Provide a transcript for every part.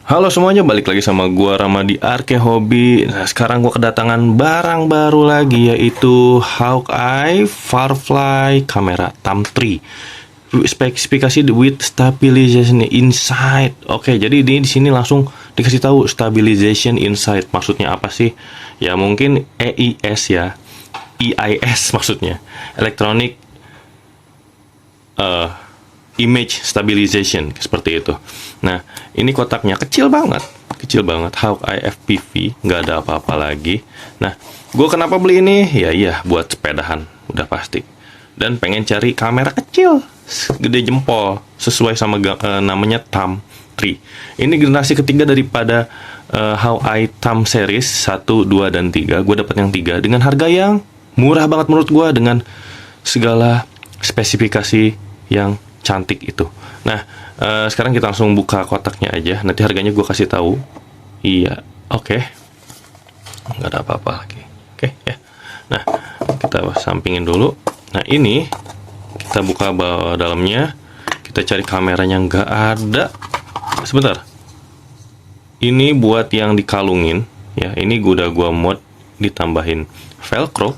Halo semuanya, balik lagi sama gua Rama di Arke Hobby. Nah, sekarang gua kedatangan barang baru lagi, yaitu Hawkeye Firefly Camera Thumb 3. Spesifikasi with stabilization inside. Oke, jadi di sini langsung dikasih tahu stabilization inside. Maksudnya apa sih? Ya mungkin EIS ya. EIS maksudnya. Electronic image stabilization, seperti itu. Nah, ini kotaknya kecil banget, Hawkeye FPV, nggak ada apa-apa lagi. Nah, gue kenapa beli ini? Ya iya, buat sepedahan, udah pasti. Dan pengen cari kamera kecil, gede jempol, sesuai sama namanya Thumb 3. Ini generasi ketiga daripada Hawkeye Thumb series 1, 2, dan 3. Gue dapat yang 3 dengan harga yang murah banget menurut gue, dengan segala spesifikasi yang cantik itu. Nah, sekarang kita langsung buka kotaknya aja. Nanti harganya gue kasih tahu. Iya, oke. Nggak ada apa-apa lagi. Oke, ya. Nah, kita sampingin dulu. Nah, ini kita buka bawah dalamnya. Kita cari kameranya, nggak ada. Sebentar. Ini buat yang dikalungin. Ya, ini udah gue mod ditambahin velcro.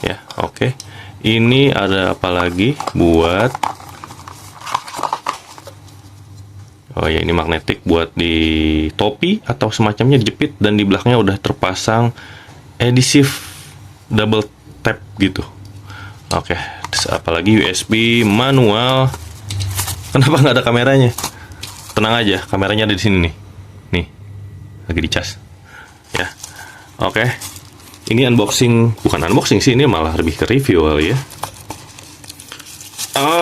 Ya, oke. Ini ada apa lagi? Buat ya, ini magnetik buat di topi atau semacamnya, dijepit, dan di belakangnya udah terpasang adhesive double tap gitu. Oke, terus apalagi USB manual. Kenapa nggak ada kameranya? Tenang aja, kameranya ada di sini nih. Nih, lagi dicas. Ya, oke. Ini unboxing, bukan unboxing sih, ini malah lebih ke review kali ya.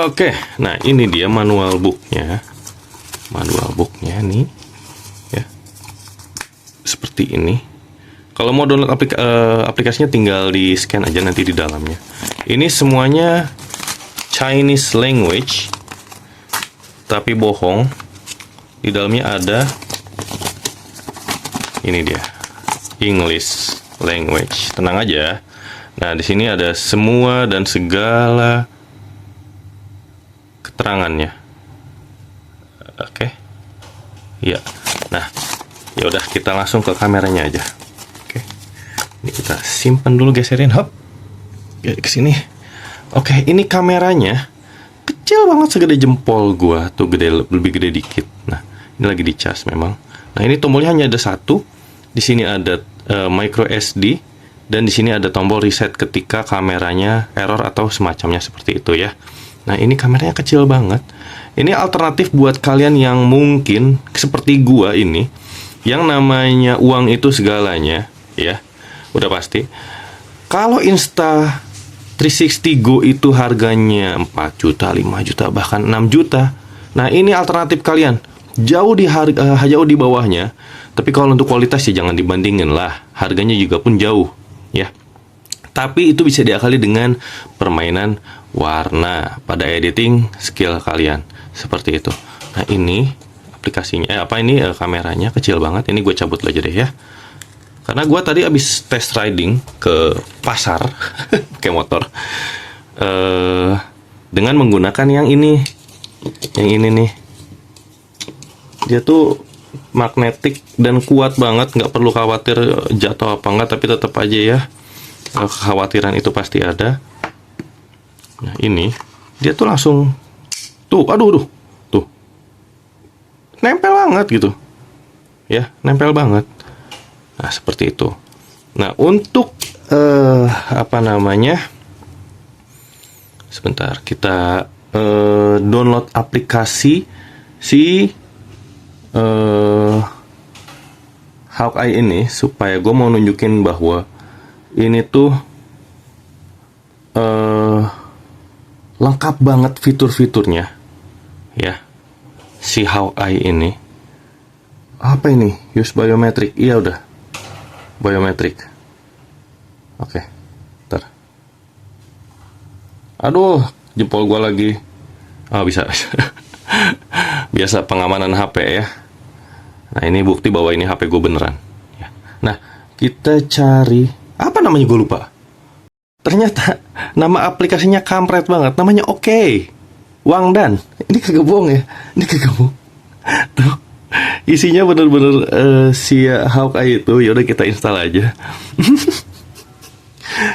Oke, nah ini dia manual booknya. Nih ya, seperti ini. Kalau mau download aplikasinya tinggal di scan aja nanti di dalamnya. Ini semuanya Chinese language, tapi bohong. Di dalamnya ada, ini dia, English language. Tenang aja. Nah, di sini ada semua dan segala keterangannya. Oke. Ya. Nah, ya udah, kita langsung ke kameranya aja. Oke. Ini kita simpan dulu, geserin, hop. Ya, ke sini. Oke, ini kameranya kecil banget, segede jempol gua, tuh gede, lebih gede dikit. Nah, ini lagi dicas memang. Nah, ini tombolnya hanya ada satu. Di sini ada micro SD, dan di sini ada tombol reset ketika kameranya error atau semacamnya, seperti itu ya. Nah, ini kameranya kecil banget. Ini alternatif buat kalian yang mungkin seperti gua ini, yang namanya uang itu segalanya, ya. Udah pasti. Kalau Insta360 Go itu harganya 4 juta, 5 juta, bahkan 6 juta. Nah, ini alternatif kalian. Jauh di bawahnya. Tapi kalau untuk kualitas ya jangan dibandingin lah. Harganya juga pun jauh, ya. Tapi itu bisa diakali dengan permainan warna pada editing skill kalian, seperti itu. Nah, ini aplikasinya, kameranya kecil banget. Ini gue cabut aja deh ya, karena gue tadi abis test riding ke pasar pakai motor, dengan menggunakan yang ini nih. Dia tuh magnetik dan kuat banget, nggak perlu khawatir jatuh apa enggak, tapi tetap aja ya, kekhawatiran itu pasti ada. Nah, ini dia tuh langsung tuh, aduh, tuh nempel banget gitu ya, nempel banget. Nah, seperti itu. Nah, untuk sebentar, kita download aplikasi si Hawkeye ini, supaya gue mau nunjukin bahwa ini tuh lengkap banget fitur-fiturnya ya, si Hawkeye ini. Apa ini? Use biometric. Iya, udah biometric. Oke, ntar. Aduh, jempol gua lagi. Bisa. Biasa pengamanan HP ya. Nah, ini bukti bahwa ini HP gue beneran ya. Nah, kita cari, apa namanya gue lupa. Ternyata nama aplikasinya kampret banget. Namanya Oke Wangdan. Ini kagak bohong ya. Ini kagak bohong. Tuh, Isinya bener-bener si Hawkeye itu. Ya udah kita install aja.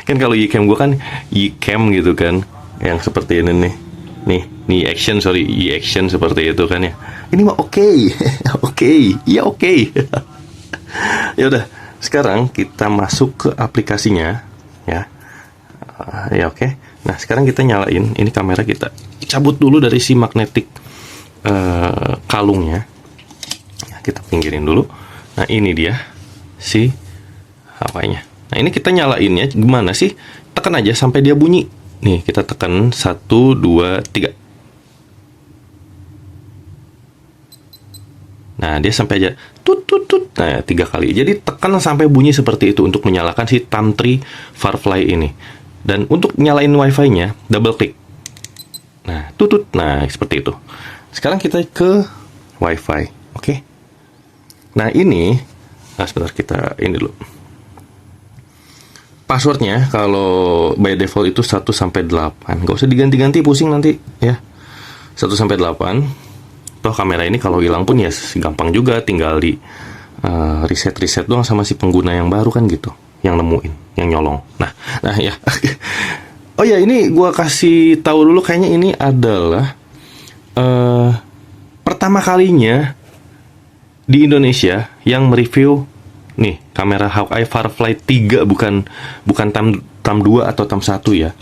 Kan kalau Ycam gue kan Ycam gitu kan, yang seperti ini nih. Nih action, sorry, action seperti itu kan ya. Ini mah oke. Oke, iya oke. Ya udah, sekarang kita masuk ke aplikasinya ya. Ya oke. Nah, sekarang kita nyalain ini kamera, kita cabut dulu dari si magnetic kalungnya. Kita pinggirin dulu. Nah, ini dia si Hawkeye-nya. Nah, ini kita nyalainnya gimana sih? Tekan aja sampai dia bunyi. Nih, kita tekan 1, 2, 3. Nah, dia sampai aja tut tut tut. Nah, 3 kali. Jadi tekan sampai bunyi seperti itu untuk menyalakan si Thamtree Firefly ini. Dan untuk nyalain wifi-nya, double klik. Nah, tutut. Nah, seperti itu. Sekarang kita ke wifi. Oke. Nah, ini sebentar, kita ini dulu. Passwordnya kalau by default itu 1 sampai 8. Nggak usah diganti-ganti, pusing nanti ya. 1 sampai 8. Toh kamera ini kalau hilang pun ya gampang juga, tinggal di reset doang sama si pengguna yang baru kan gitu, yang nemuin, yang nyolong. Nah ya. Oh ya, ini gua kasih tahu dulu, kayaknya ini adalah pertama kalinya di Indonesia yang mereview nih kamera Hawkeye Firefly 3, bukan Tam 2 atau Tam 1 ya.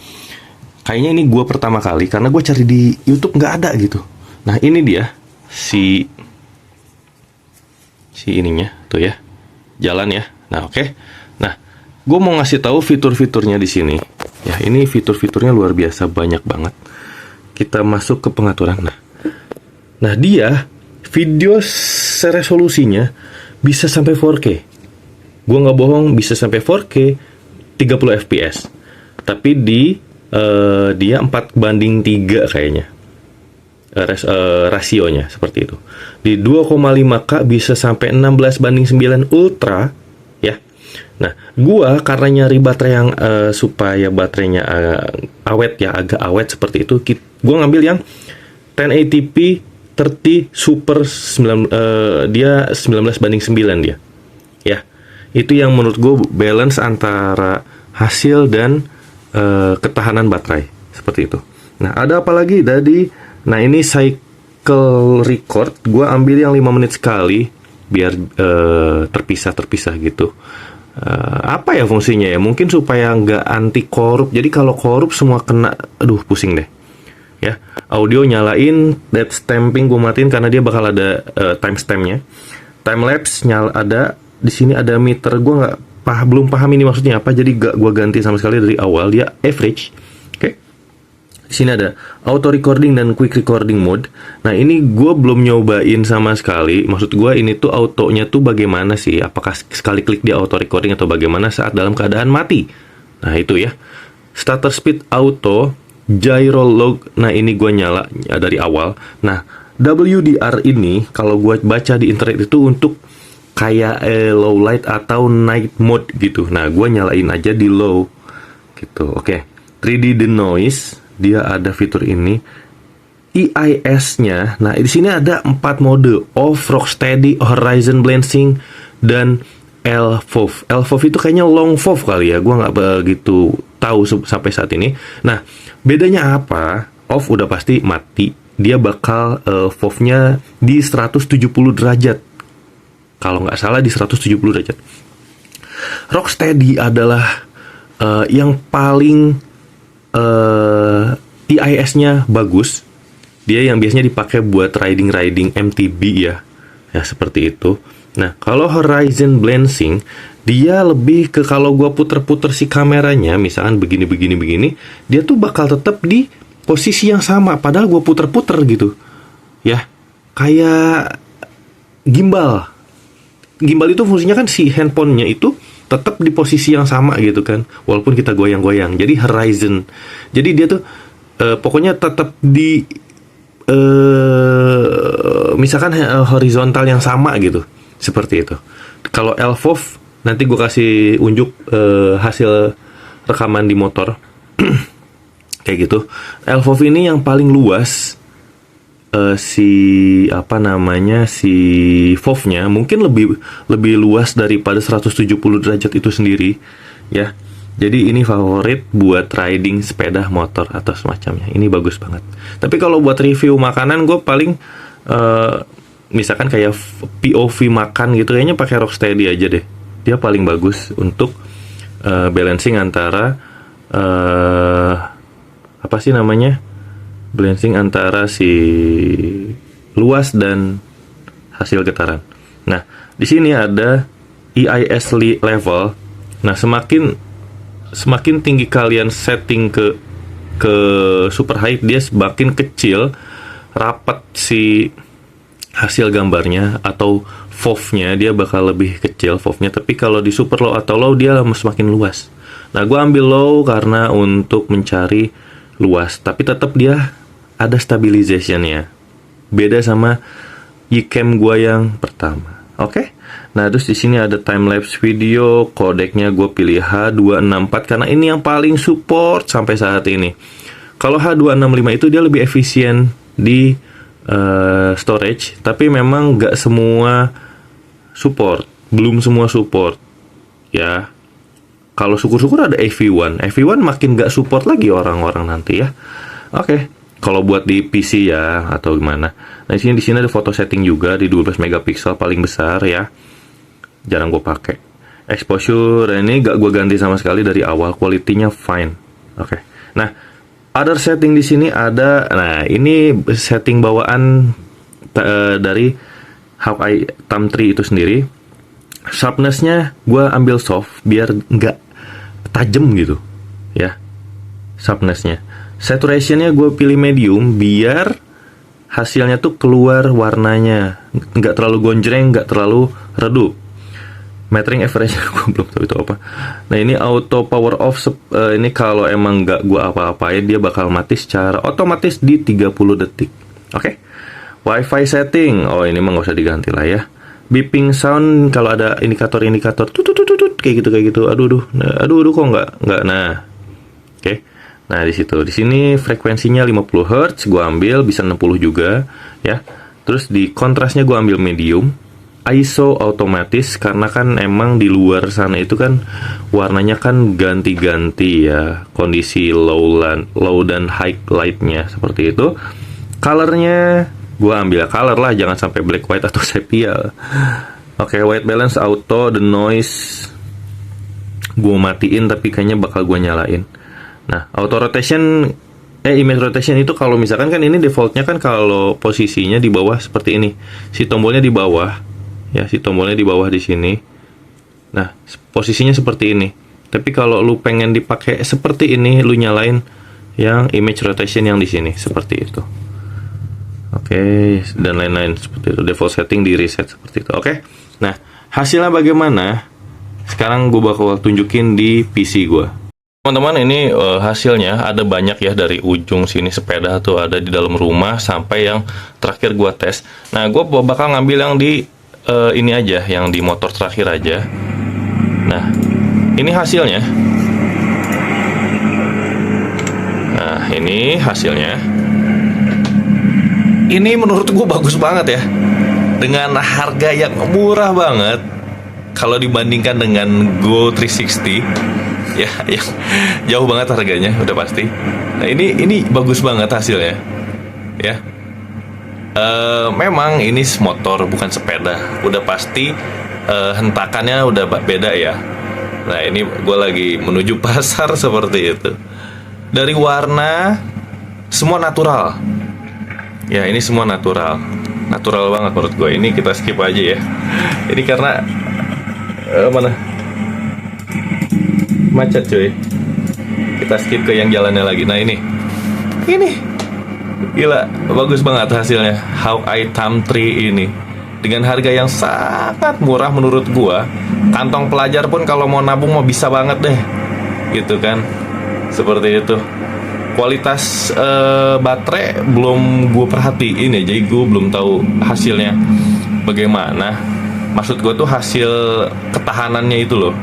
Kayaknya ini gue pertama kali, karena gue cari di YouTube nggak ada gitu. Nah, ini dia si ininya tuh ya, jalan ya. Nah, oke. Nah, gue mau ngasih tahu fitur-fiturnya di sini. Ya, ini fitur-fiturnya luar biasa, banyak banget. Kita masuk ke pengaturan. Nah dia video resolusinya bisa sampai 4K. Gue nggak bohong, bisa sampai 4K 30 fps. Tapi dia 4:3 kayaknya. Rasionya seperti itu. Di 2,5K bisa sampai 16:9 ultra ya. Nah, gua karena nyari baterai yang supaya baterainya awet ya, agak awet seperti itu, gua ngambil yang 1080p 30 Super 9, dia 19:9 dia. Ya. Itu yang menurut gue balance antara hasil dan ketahanan baterai seperti itu. Nah, ada apa lagi nah ini cycle record, gue ambil yang 5 menit sekali biar terpisah gitu. Apa ya fungsinya ya? Mungkin supaya nggak anti korup. Jadi kalau korup semua kena, aduh pusing deh. Ya, audio nyalain, dead stamping gue matiin karena dia bakal ada timestampnya. Time lapse ada di sini, ada meter, gue belum paham ini maksudnya apa, jadi gak gue ganti sama sekali dari awal. Dia average. Oke. Di sini ada auto recording dan quick recording mode. Nah, ini gue belum nyobain sama sekali. Maksud gue ini tuh autonya tuh bagaimana sih? Apakah sekali klik dia auto recording atau bagaimana saat dalam keadaan mati? Nah, itu ya. Starter speed auto, gyro log. Nah, ini gue nyala dari awal. Nah, WDR ini kalau gue baca di internet itu untuk kayak low light atau night mode gitu. Nah, gue nyalain aja di low gitu. Oke. 3D denoise, dia ada fitur ini. EIS-nya, nah di sini ada 4 mode: off, rocksteady, horizon blending, dan LFOV. LFOV itu kayaknya long FOV kali ya, gue nggak begitu tahu sampai saat ini. Nah, bedanya apa? Off udah pasti mati, dia bakal FOV-nya di 170 derajat. Kalau nggak salah di 170 derajat. Rocksteady adalah yang paling EIS-nya bagus. Dia yang biasanya dipakai buat riding MTB ya. Ya, seperti itu. Nah, kalau horizon blending, dia lebih ke kalau gua puter-puter si kameranya, misalkan begini, dia tuh bakal tetap di posisi yang sama, padahal gua puter-puter gitu. Ya, kayak gimbal. Gimbal itu fungsinya kan si handphonenya itu tetap di posisi yang sama gitu kan, walaupun kita goyang-goyang. Jadi horizon. Jadi dia tuh pokoknya tetap di misalkan horizontal yang sama gitu. Seperti itu. Kalau LFOV nanti gue kasih unjuk hasil rekaman di motor. Kayak gitu. LFOV ini yang paling luas si apa namanya, si FOV-nya mungkin lebih luas daripada 170 derajat itu sendiri ya. Jadi ini favorit buat riding sepeda motor atau semacamnya. Ini bagus banget. Tapi kalau buat review makanan, gue paling misalkan kayak POV makan gitu, kayaknya pakai Rocksteady aja deh. Dia paling bagus untuk balancing antara apa sih namanya, balancing antara si luas dan hasil getaran. Nah, di sini ada EIS level. Nah, semakin tinggi kalian setting ke super high, dia semakin kecil rapat si hasil gambarnya, atau FOV-nya dia bakal lebih kecil FOV-nya. Tapi kalau di super low atau low, dia semakin luas. Nah, gue ambil low karena untuk mencari luas, tapi tetap dia ada stabilization-nya. Beda sama Ycam gue yang pertama. Oke. Nah, terus di sini ada time lapse video, kodeknya gue pilih H264 karena ini yang paling support sampai saat ini. Kalau H265 itu dia lebih efisien di storage, tapi memang nggak semua support, belum semua support ya. Kalau syukur-syukur ada AV1 makin nggak support lagi orang-orang nanti ya. Oke. Kalau buat di PC ya atau gimana. Nah, di sini ada foto setting juga di 12 megapiksel paling besar ya. Jarang gue pakai. Exposure ini gak gue ganti sama sekali dari awal, quality-nya fine. Oke. Nah, other setting di sini ada. Nah, ini setting bawaan dari Hawkeye Tam 3 itu sendiri. Sharpness-nya gue ambil soft biar nggak tajam gitu ya. Sharpness-nya. Saturation-nya gue pilih medium biar hasilnya tuh keluar warnanya, nggak terlalu gonjreng, nggak terlalu redup. Metering average gue belum tahu itu apa. Nah, ini auto power off, ini kalau emang nggak gue apa-apain dia bakal mati secara otomatis di 30 detik. Oke. Wi-Fi setting, oh ini mah nggak usah diganti lah ya. Beeping sound kalau ada indikator tutut kayak gitu. Aduh kok nggak. Nah, oke. Nah, di sini frekuensinya 50 Hz, gue ambil, bisa 60 juga ya. Terus di kontrasnya gue ambil medium. ISO otomatis karena kan emang di luar sana itu kan warnanya kan ganti-ganti ya, kondisi low dan high lightnya seperti itu. Colornya gue ambil color lah, jangan sampai black white atau sepia. Oke, white balance auto, the noise gue matiin tapi kayaknya bakal gue nyalain. Nah, auto rotation, image rotation itu kalau misalkan kan ini defaultnya kan kalau posisinya di bawah seperti ini, si tombolnya di bawah ya, si tombolnya di bawah di sini. Nah, posisinya seperti ini. Tapi kalau lu pengen dipakai seperti ini, lu nyalain yang image rotation yang di sini seperti itu. Oke, dan lain-lain seperti itu. Default setting di reset seperti itu. Oke. Nah, hasilnya bagaimana? Sekarang gue bakal tunjukin di PC gue. Teman-teman, ini hasilnya ada banyak ya, dari ujung sini sepeda tuh ada di dalam rumah sampai yang terakhir gua tes. Nah, gua bakal ngambil yang di ini aja, yang di motor terakhir aja. Nah, ini hasilnya. Nah, ini hasilnya. Ini menurut gua bagus banget ya. Dengan harga yang murah banget kalau dibandingkan dengan Go 360. Ya, yang jauh banget harganya, udah pasti. Nah, ini bagus banget hasilnya ya. Memang ini motor bukan sepeda, udah pasti hentakannya udah beda ya. Nah, ini gue lagi menuju pasar seperti itu. Dari warna semua natural ya, ini semua natural banget menurut gue. Ini kita skip aja ya, ini karena mana macet cuy. Kita skip ke yang jalannya lagi. Nah, ini gila, bagus banget hasilnya Hawkeye Tam 3 ini dengan harga yang sangat murah menurut gua. Kantong pelajar pun kalau mau nabung mau bisa banget deh, gitu kan, seperti itu. Kualitas baterai belum gue perhatiin ya, jadi gue belum tahu hasilnya bagaimana. Maksud gue tuh hasil ketahanannya itu loh,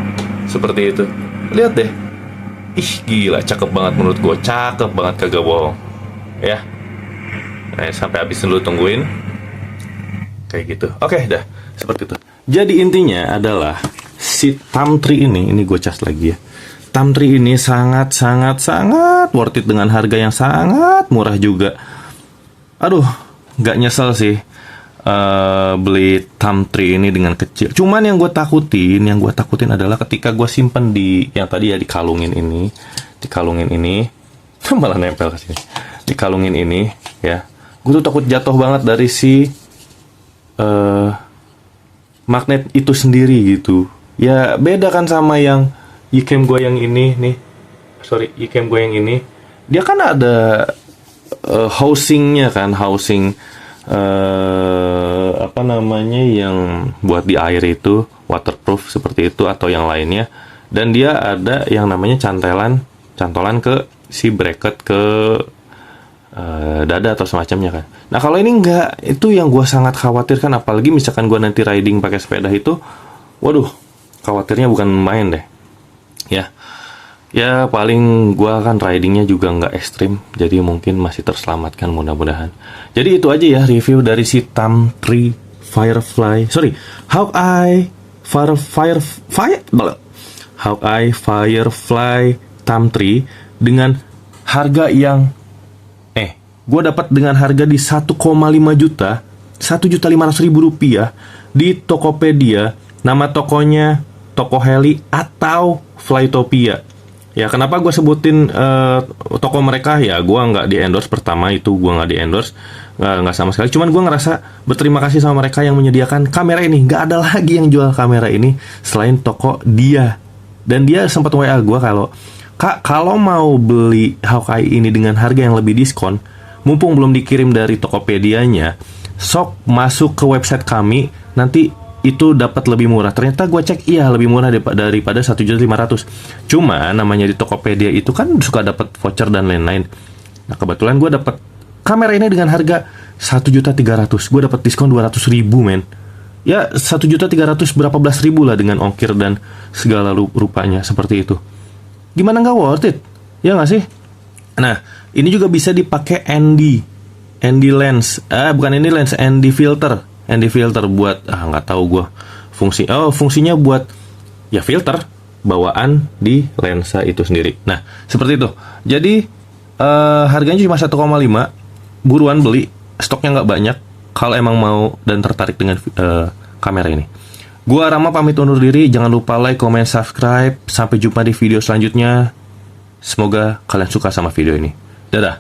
seperti itu. Lihat deh, ih gila, cakep banget menurut gue, cakep banget, kagak bohong ya. Nah, sampai habis dulu, tungguin. Kayak gitu. Oke, dah. Seperti itu. Jadi intinya adalah si Tamtree ini gue cas lagi ya. Tamtree ini sangat worth it dengan harga yang sangat murah juga. Aduh, nggak nyesel sih beli Tamtree ini dengan kecil. Cuman yang gue takutin adalah ketika gue simpen di yang tadi ya dikalungin ini, malah nempel ke sini. Dikalungin ini ya. Gue tuh takut jatuh banget dari si magnet itu sendiri gitu. Ya beda kan sama yang Yicam gue yang ini nih. Sorry, Yicam gue yang ini. Dia kan ada housingnya kan, apa namanya yang buat di air itu, waterproof seperti itu atau yang lainnya. Dan dia ada yang namanya cantolan ke si bracket ke dada atau semacamnya kan. Nah kalau ini enggak, itu yang gue sangat khawatirkan. Apalagi misalkan gue nanti riding pakai sepeda itu, waduh, khawatirnya bukan main deh. Ya paling gue kan ridingnya juga nggak ekstrim, jadi mungkin masih terselamatkan mudah-mudahan. Jadi itu aja ya review dari si Tamtree Firefly Tamtree dengan harga yang gue dapat dengan harga di 1,5 juta, 1.500.000 rupiah di Tokopedia. Nama tokonya Toko Heli atau Flytopia. Ya kenapa gue sebutin toko mereka ya, gue nggak di endorse. Pertama itu gue nggak di endorse, nggak sama sekali. Cuman gue ngerasa berterima kasih sama mereka yang menyediakan kamera ini. Nggak ada lagi yang jual kamera ini selain toko dia. Dan dia sempat WA gue Kak, kalau mau beli Hawkeye ini dengan harga yang lebih diskon, mumpung belum dikirim dari Tokopedia-nya, sok masuk ke website kami, nanti itu dapat lebih murah. Ternyata gue cek, iya lebih murah daripada 1.500.000. Cuma namanya di Tokopedia itu kan suka dapat voucher dan lain-lain. Nah kebetulan gue dapat kamera ini dengan harga 1.300.000. Gue dapat diskon 200.000 men. Ya 1.300.000 berapa belas ribu lah dengan ongkir dan segala rupanya seperti itu. Gimana nggak worth it? Ya nggak sih? Nah ini juga bisa dipakai ND lens, bukan ND lens, ND filter buat nggak tahu gue fungsinya buat ya filter bawaan di lensa itu sendiri. Nah seperti itu. Jadi harganya cuma 1,5. Buruan beli, stoknya nggak banyak. Kalau emang mau dan tertarik dengan kamera ini. Gua Rama pamit undur diri. Jangan lupa like, comment, subscribe. Sampai jumpa di video selanjutnya. Semoga kalian suka sama video ini. Dadah.